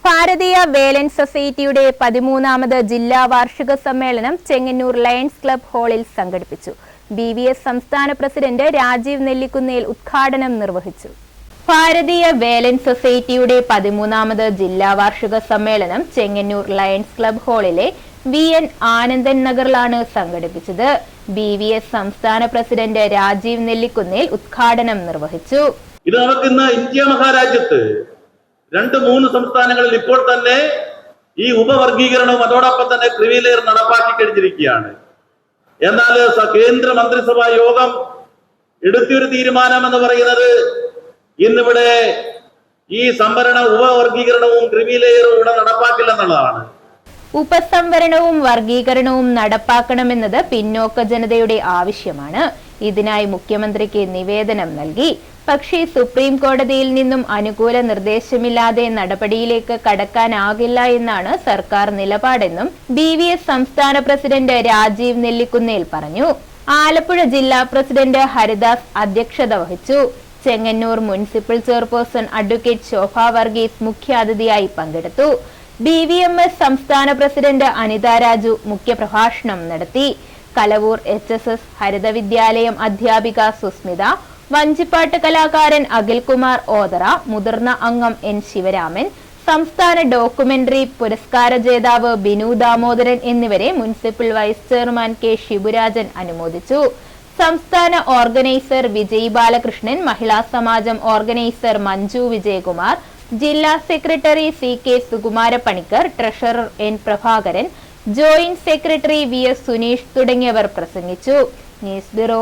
ഭാരതീയ വേലൻ സൊസൈറ്റിയുടെ 13ാമത് ജില്ലാ വാർഷിക സമ്മേളനം ചെങ്ങന്നൂർ ലയൺസ് ക്ലബ് ഹാളിൽ സംഘടിപ്പിച്ചു. BVS സംസ്ഥാന പ്രസിഡന്റ് രാജീവ് നെല്ലിക്കുന്നേൽ ഉദ്ഘാടനം നിർവഹിച്ചു. ഭാരതീയ വേലൻ സൊസൈറ്റിയുടെ 13ാമത് ജില്ലാ വാർഷിക സമ്മേളനം ചെങ്ങന്നൂർ ലയൺസ് ക്ലബ് ഹാളിലെ VN ആനന്ദൻ നഗറിലാണ് സംഘടിപ്പിച്ചത്. BVS സംസ്ഥാന പ്രസിഡന്റ് രാജീവ് നെല്ലിക്കുന്നേൽ ഉദ്ഘാടനം നിർവഹിച്ചു. ഇത് നമുക്ക് ഇന്ന് ഇന്ത്യ മഹാരാജ്യത്ത് 2-3 സംസ്ഥാനങ്ങളിൽ ഇപ്പോൾ തന്നെ ഈ ഉപവർഗീകരണവും അതോടൊപ്പം തന്നെ ക്രീമി ലെയർ നടപ്പാക്കി കഴിഞ്ഞിരിക്കുകയാണ്. എന്നാൽ കേന്ദ്ര മന്ത്രിസഭാ യോഗം എടുത്തിയൊരു തീരുമാനം എന്ന് പറയുന്നത് ഇന്നിവിടെ ഈ ഉപവർഗീകരണവും ക്രീമി ലെയറും ഇവിടെ നടപ്പാക്കില്ലെന്നുള്ളതാണ്. ഉപസംവരണവും വർഗീകരണവും നടപ്പാക്കണമെന്നത് പിന്നോക്ക ജനതയുടെ ആവശ്യമാണ്. ഇതിനായി മുഖ്യമന്ത്രിക്ക് നിവേദനം നൽകി. പക്ഷേ സുപ്രീം കോടതിയിൽ നിന്നും അനുകൂല നിർദ്ദേശമില്ലാതെ നടപടിയിലേക്ക് കടക്കാനാകില്ല എന്നാണ് സർക്കാർ നിലപാടെന്നും BVS സംസ്ഥാന പ്രസിഡന്റ് രാജീവ് നെല്ലിക്കുന്നേൽ പറഞ്ഞു. ആലപ്പുഴ ജില്ലാ പ്രസിഡന്റ് ഹരിദാസ് അധ്യക്ഷത വഹിച്ചു. ചെങ്ങന്നൂർ മുനിസിപ്പൽ ചെയർപേഴ്സൺ അഡ്വക്കേറ്റ് ശോഭ വർഗീസ് മുഖ്യാതിഥിയായി പങ്കെടുത്തു. BVMS സംസ്ഥാന പ്രസിഡന്റ് അനിത രാജു മുഖ്യപ്രഭാഷണം നടത്തി. കലവൂർ HSS ഹരിത വിദ്യാലയം അധ്യാപിക സുസ്മിത, വഞ്ചിപ്പാട്ട് കലാകാരൻ അഖിൽകുമാർ ഓതറ, മുതിർന്ന അംഗം N ശിവരാമൻ, സംസ്ഥാന ഡോക്യുമെന്ററി പുരസ്കാര ജേതാവ് ബിനു ദാമോദരൻ എന്നിവരെ municipal vice chairman K Shiburajan അനുമോദിച്ചു. സംസ്ഥാന ഓർഗനൈസർ വിജയ് ബാലകൃഷ്ണൻ, മഹിളാ സമാജം ഓർഗനൈസർ മഞ്ജു വിജയകുമാർ, ജില്ലാ secretary CK Sukumara Panicker, treasurer N Prabhakaran, joint secretary VS Suneesh തുടങ്ങിയവർ പ്രസംഗിച്ചു. News bureau